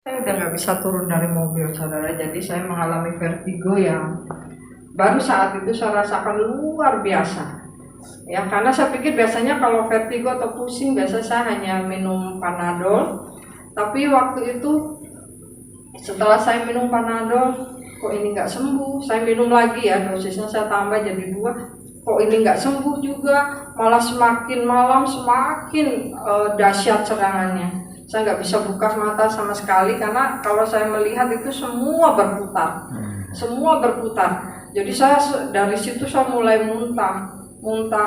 Saya udah nggak bisa turun dari mobil, saudara. Jadi saya mengalami vertigo yang baru saat itu saya rasakan luar biasa. Ya, karena saya pikir biasanya kalau vertigo atau pusing biasa saya hanya minum Panadol. Tapi waktu itu setelah saya minum Panadol, kok ini nggak sembuh. Saya minum lagi ya, dosisnya saya tambah jadi 2. Kok ini nggak sembuh juga, malah semakin malam semakin dahsyat serangannya. Saya nggak bisa buka mata sama sekali karena kalau saya melihat itu semua berputar, semua berputar. Jadi saya dari situ saya mulai muntah.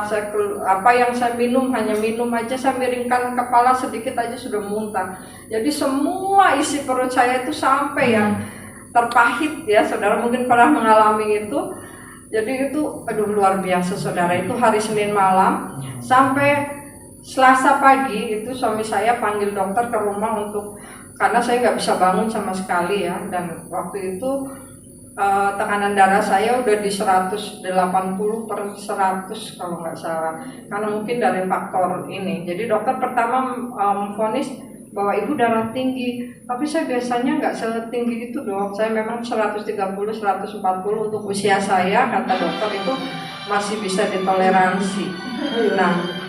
Saya apa yang saya minum, hanya minum aja saya miringkan kepala sedikit aja sudah muntah. Jadi semua isi perut saya itu sampai yang terpahit ya, saudara mungkin pernah mengalami itu. Jadi itu aduh luar biasa, saudara. Itu hari Senin malam sampai Selasa pagi itu suami saya panggil dokter ke rumah untuk, karena saya nggak bisa bangun sama sekali ya, dan waktu itu tekanan darah saya udah di 180/100 kalau nggak salah, karena mungkin dari faktor ini. Jadi dokter pertama memvonis bahwa ibu darah tinggi, tapi saya biasanya nggak setinggi itu dok, saya memang 130/140 untuk usia saya, kata dokter itu masih bisa ditoleransi. Nah,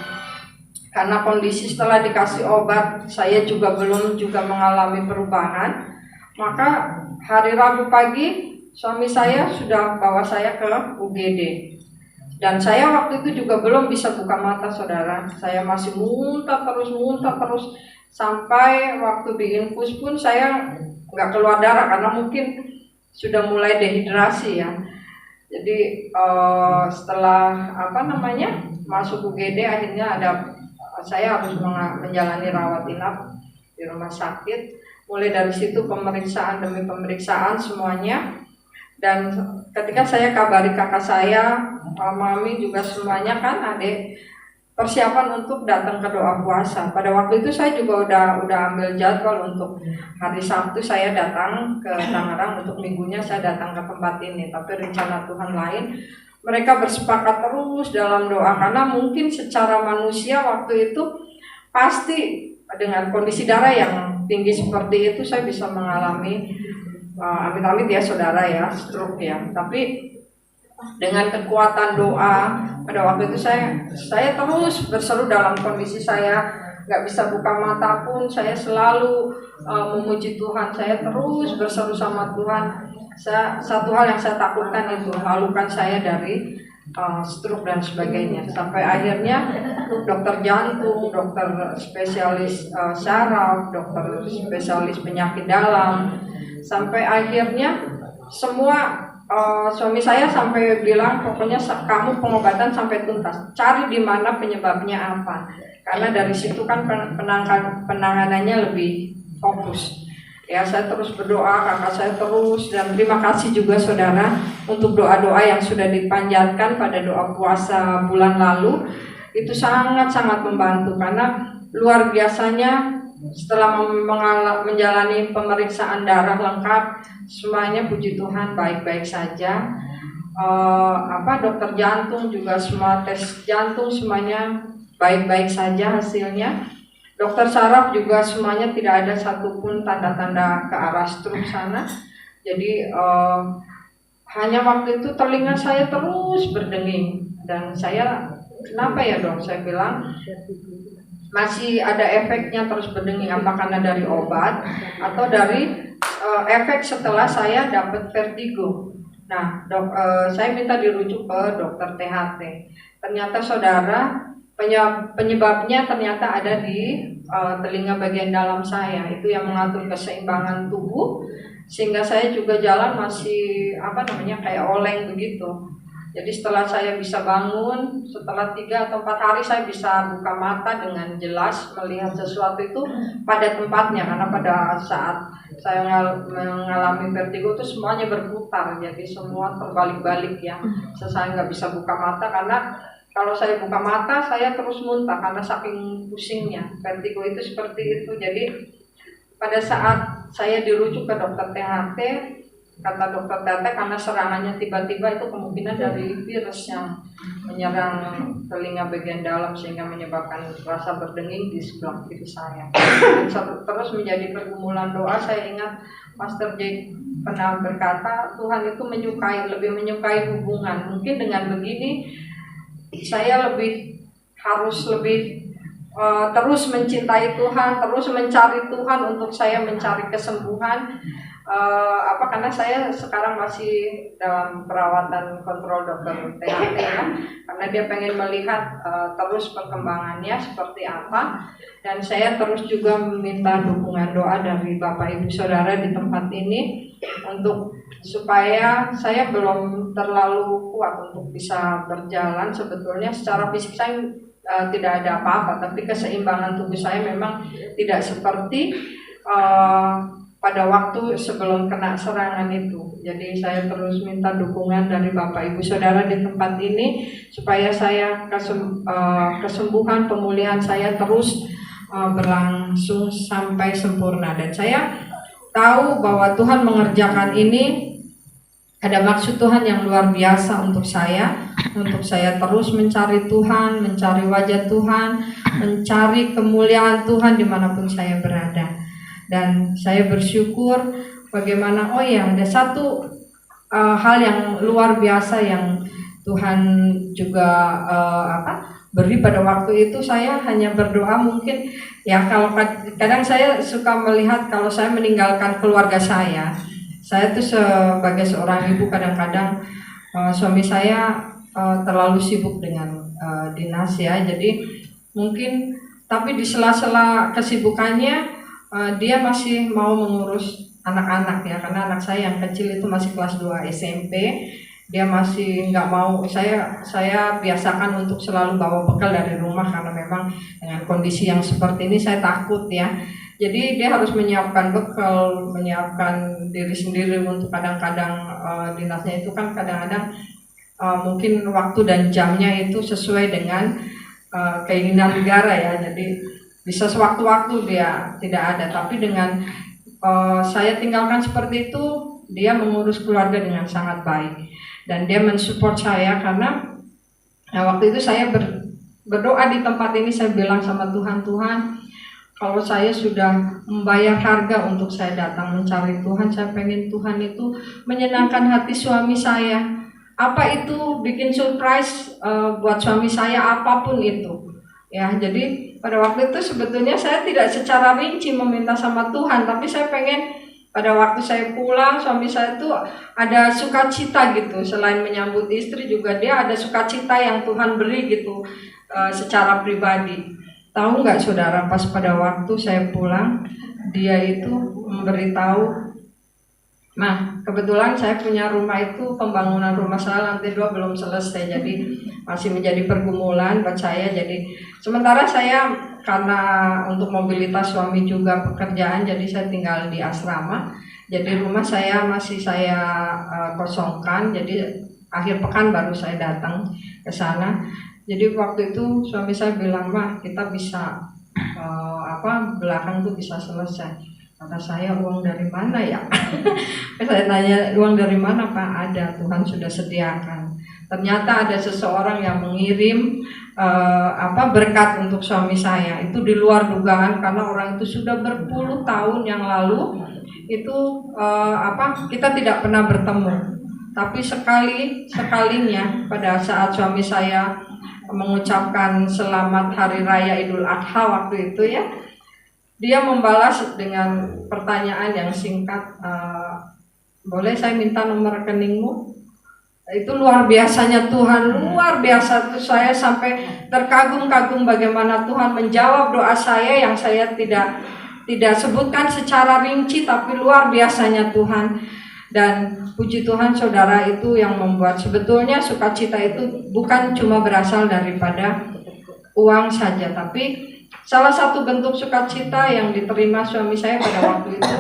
karena kondisi setelah dikasih obat saya juga belum juga mengalami perubahan, maka hari Rabu pagi suami saya sudah bawa saya ke UGD. Dan saya waktu itu juga belum bisa buka mata, saudara. Saya masih muntah terus, sampai waktu di infus pun saya nggak keluar darah karena mungkin sudah mulai dehidrasi ya. Jadi setelah masuk UGD, akhirnya saya harus menjalani rawat inap di rumah sakit. Mulai dari situ pemeriksaan demi pemeriksaan semuanya. Dan ketika saya kabari kakak saya, mami juga semuanya kan adik, persiapan untuk datang ke doa puasa. Pada waktu itu saya juga udah ambil jadwal untuk hari Sabtu saya datang ke Tangerang, untuk minggunya saya datang ke tempat ini. Tapi rencana Tuhan lain. Mereka bersepakat terus dalam doa karena mungkin secara manusia waktu itu pasti dengan kondisi darah yang tinggi seperti itu saya bisa mengalami amit-amit ya saudara ya, stroke ya. Tapi dengan kekuatan doa pada waktu itu saya terus berseru dalam kondisi saya nggak bisa buka mata pun, saya selalu memuji Tuhan. Saya terus berseru sama Tuhan. Satu hal yang saya takutkan itu halukan saya dari stroke dan sebagainya. Sampai akhirnya dokter jantung, dokter spesialis saraf, dokter spesialis penyakit dalam, sampai akhirnya semua suami saya sampai bilang pokoknya kamu pengobatan sampai tuntas, cari di mana penyebabnya apa, karena dari situ kan penanganannya lebih fokus. Ya, saya terus berdoa, kakak saya terus, dan terima kasih juga saudara untuk doa-doa yang sudah dipanjatkan pada doa puasa bulan lalu. Itu sangat-sangat membantu karena luar biasanya setelah menjalani pemeriksaan darah lengkap, semuanya puji Tuhan baik-baik saja. Dokter jantung juga semua tes jantung semuanya baik-baik saja hasilnya. Dokter saraf juga semuanya tidak ada satupun tanda-tanda ke arah stroke sana. Jadi hanya waktu itu telinga saya terus berdenging, dan saya, kenapa ya dok? Saya bilang masih ada efeknya terus berdenging, apa karena dari obat atau dari efek setelah saya dapat vertigo. Nah saya minta dirujuk ke dokter THT. Ternyata saudara, penyebabnya ternyata ada di telinga bagian dalam saya, itu yang mengatur keseimbangan tubuh, sehingga saya juga jalan masih kayak oleng begitu. Jadi setelah saya bisa bangun, setelah 3 atau 4 hari saya bisa buka mata dengan jelas, melihat sesuatu itu pada tempatnya, karena pada saat saya mengalami vertigo itu semuanya berputar, jadi semua terbalik-balik ya. Saya nggak bisa buka mata karena kalau saya buka mata saya terus muntah karena saking pusingnya. Vertigo itu seperti itu. Jadi pada saat saya dirujuk ke dokter THT, kata dokter Tete karena serangannya tiba-tiba itu kemungkinan dari virus yang menyerang telinga bagian dalam sehingga menyebabkan rasa berdenging di sebelah kiri saya. Dan terus menjadi pergumulan doa. Saya ingat Pastor Jake pernah berkata Tuhan itu lebih menyukai hubungan. Mungkin dengan begini saya harus lebih terus mencintai Tuhan, terus mencari Tuhan untuk saya mencari kesembuhan. Karena saya sekarang masih dalam perawatan kontrol dokter THT ya, karena dia pengen melihat terus perkembangannya seperti apa, dan saya terus juga meminta dukungan doa dari Bapak Ibu Saudara di tempat ini untuk supaya saya belum terlalu kuat untuk bisa berjalan. Sebetulnya secara fisik saya tidak ada apa-apa, tapi keseimbangan tubuh saya memang tidak seperti pada waktu sebelum kena serangan itu. Jadi saya terus minta dukungan dari Bapak Ibu Saudara di tempat ini supaya saya kesembuhan, pemulihan saya terus berlangsung sampai sempurna. Dan saya tahu bahwa Tuhan mengerjakan ini ada maksud Tuhan yang luar biasa untuk saya terus mencari Tuhan, mencari wajah Tuhan, mencari kemuliaan Tuhan dimanapun saya berada. Dan saya bersyukur bagaimana ada satu hal yang luar biasa yang Tuhan juga beri pada waktu itu. Saya hanya berdoa, mungkin ya, kalau kadang saya suka melihat kalau saya meninggalkan keluarga saya tuh sebagai seorang ibu, kadang-kadang suami saya terlalu sibuk dengan dinas ya, jadi mungkin tapi di sela-sela kesibukannya dia masih mau mengurus anak-anak ya, karena anak saya yang kecil itu masih kelas 2 SMP. Dia masih nggak mau, saya biasakan untuk selalu bawa bekal dari rumah, karena memang dengan kondisi yang seperti ini saya takut ya. Jadi dia harus menyiapkan bekal, menyiapkan diri sendiri untuk kadang-kadang dinasnya itu kan kadang-kadang mungkin waktu dan jamnya itu sesuai dengan keinginan negara ya, jadi bisa sewaktu-waktu dia tidak ada. Tapi dengan saya tinggalkan seperti itu, dia mengurus keluarga dengan sangat baik dan dia mensupport saya. Karena waktu itu saya berdoa di tempat ini, saya bilang sama Tuhan, kalau saya sudah membayar harga untuk saya datang mencari Tuhan, saya pengen Tuhan itu menyenangkan hati suami saya. Apa itu bikin surprise buat suami saya, apapun itu ya. Jadi pada waktu itu sebetulnya saya tidak secara rinci meminta sama Tuhan, tapi saya pengen pada waktu saya pulang, suami saya itu ada sukacita gitu. Selain menyambut istri juga dia ada sukacita yang Tuhan beri gitu secara pribadi. Tahu nggak saudara, pas pada waktu saya pulang, dia itu memberitahu, kebetulan saya punya rumah itu, pembangunan rumah saya lantai 2 belum selesai, jadi masih menjadi pergumulan buat saya. Jadi sementara saya karena untuk mobilitas suami juga pekerjaan, jadi saya tinggal di asrama. Jadi rumah saya masih saya kosongkan, jadi akhir pekan baru saya datang ke sana. Jadi waktu itu suami saya bilang, kita bisa belakang tuh bisa selesai. Kata saya, uang dari mana ya? Saya tanya, uang dari mana Pak? Ada, Tuhan sudah sediakan. Ternyata ada seseorang yang mengirim berkat untuk suami saya. Itu di luar dugaan, karena orang itu sudah berpuluh tahun yang lalu itu kita tidak pernah bertemu. Tapi sekalinya pada saat suami saya mengucapkan selamat hari raya Idul Adha waktu itu ya, dia membalas dengan pertanyaan yang singkat, boleh saya minta nomor rekeningmu? Itu luar biasanya Tuhan, luar biasa. Itu saya sampai terkagum-kagum bagaimana Tuhan menjawab doa saya yang saya tidak sebutkan secara rinci, tapi luar biasanya Tuhan. Dan puji Tuhan saudara, itu yang membuat sebetulnya sukacita itu bukan cuma berasal daripada uang saja, tapi salah satu bentuk sukacita yang diterima suami saya pada waktu itu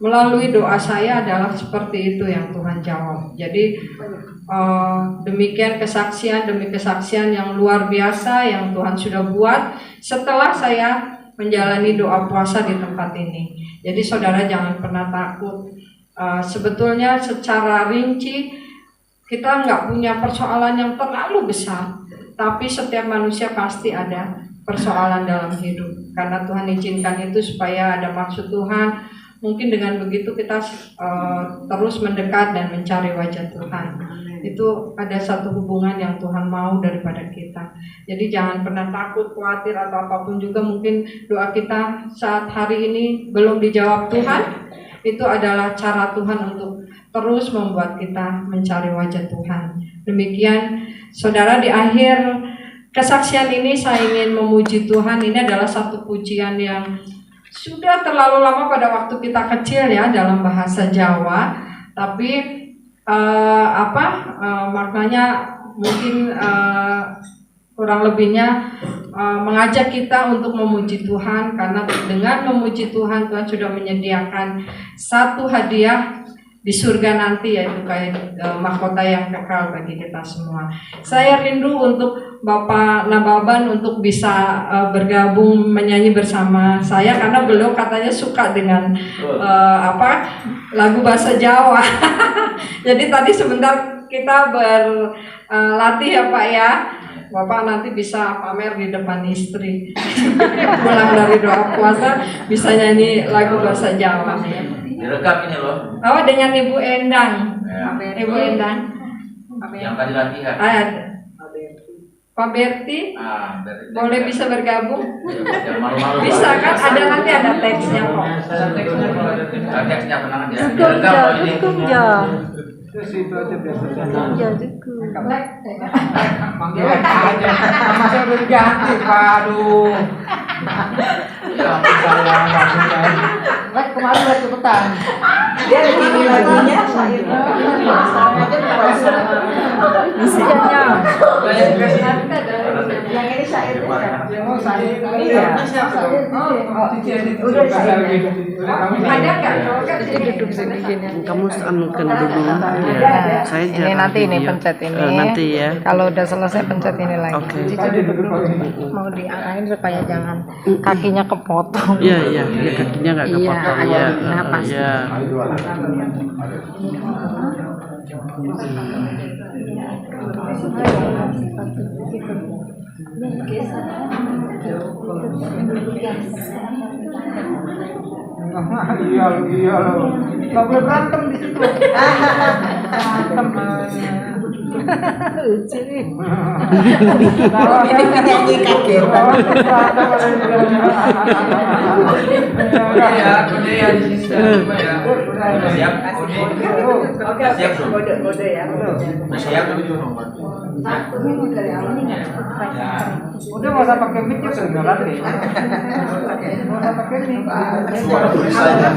melalui doa saya adalah seperti itu yang Tuhan jawab. Jadi demikian kesaksian demi kesaksian yang luar biasa yang Tuhan sudah buat setelah saya menjalani doa puasa di tempat ini. Jadi saudara jangan pernah takut. sebetulnya secara rinci kita nggak punya persoalan yang terlalu besar, tapi setiap manusia pasti ada persoalan dalam hidup. Karena Tuhan izinkan itu supaya ada maksud Tuhan. Mungkin dengan begitu kita terus mendekat dan mencari wajah Tuhan. Itu ada satu hubungan yang Tuhan mau daripada kita. Jadi jangan pernah takut, khawatir atau apapun juga. Mungkin doa kita saat hari ini belum dijawab Tuhan. Itu adalah cara Tuhan untuk terus membuat kita mencari wajah Tuhan. Demikian saudara, di akhir kesaksian ini saya ingin memuji Tuhan. Ini adalah satu pujian yang sudah terlalu lama pada waktu kita kecil ya, dalam bahasa Jawa. Tapi maknanya mungkin kurang lebihnya mengajak kita untuk memuji Tuhan. Karena dengan memuji Tuhan, Tuhan sudah menyediakan satu hadiah di surga nanti, yaitu kayak mahkota yang kekal bagi kita semua. Saya rindu untuk Bapak Nababan untuk bisa bergabung menyanyi bersama saya, karena beliau katanya suka dengan lagu bahasa Jawa. Jadi tadi sebentar kita berlatih ya Pak ya. Bapak nanti bisa pamer di depan istri. Pulang dari doa puasa bisa nyanyi lagu bahasa Jawa. Direkam ini loh. Oh, dengan Ibu Endang. Ya. Ibu Endang. Yang tadi latihan. Pak Berti. Boleh bisa bergabung? Ya, malu-malu. Bisa kan? Ada nanti ada teksnya kok. Teksnya tenang aja. Direkam loh ini. Situ aja biasa. Ya juga. Manggil aja. Nama saya udah diganti, Pak. Aduh. Ya, saya nggak punya. Kemarin udah cepetan. Dia lagi lagunya saya. Isinya. Yang ini saya. Oh, saya. Iya. Udah saya. Ada nggak? Kamu anukan dulu. Ya. Saya Ini nanti ini pencet ini. nanti ya. Kalau udah selesai pencet ini lagi. Oke. Mau diarahin supaya jangan kakinya kepotong. Iya iya, kakinya nggak kepotong ya. Napas. Iya. Iya loh. Nggak boleh berantem di situ. Berantem. Ini penyanyi kaget. Ya, kode ya di sini. Siap. Oke, Siap. kode ya. Siap. Udah nggak usah pakai mic ya, sudah latih. Nggak usah pakai mic. Suara tulisannya.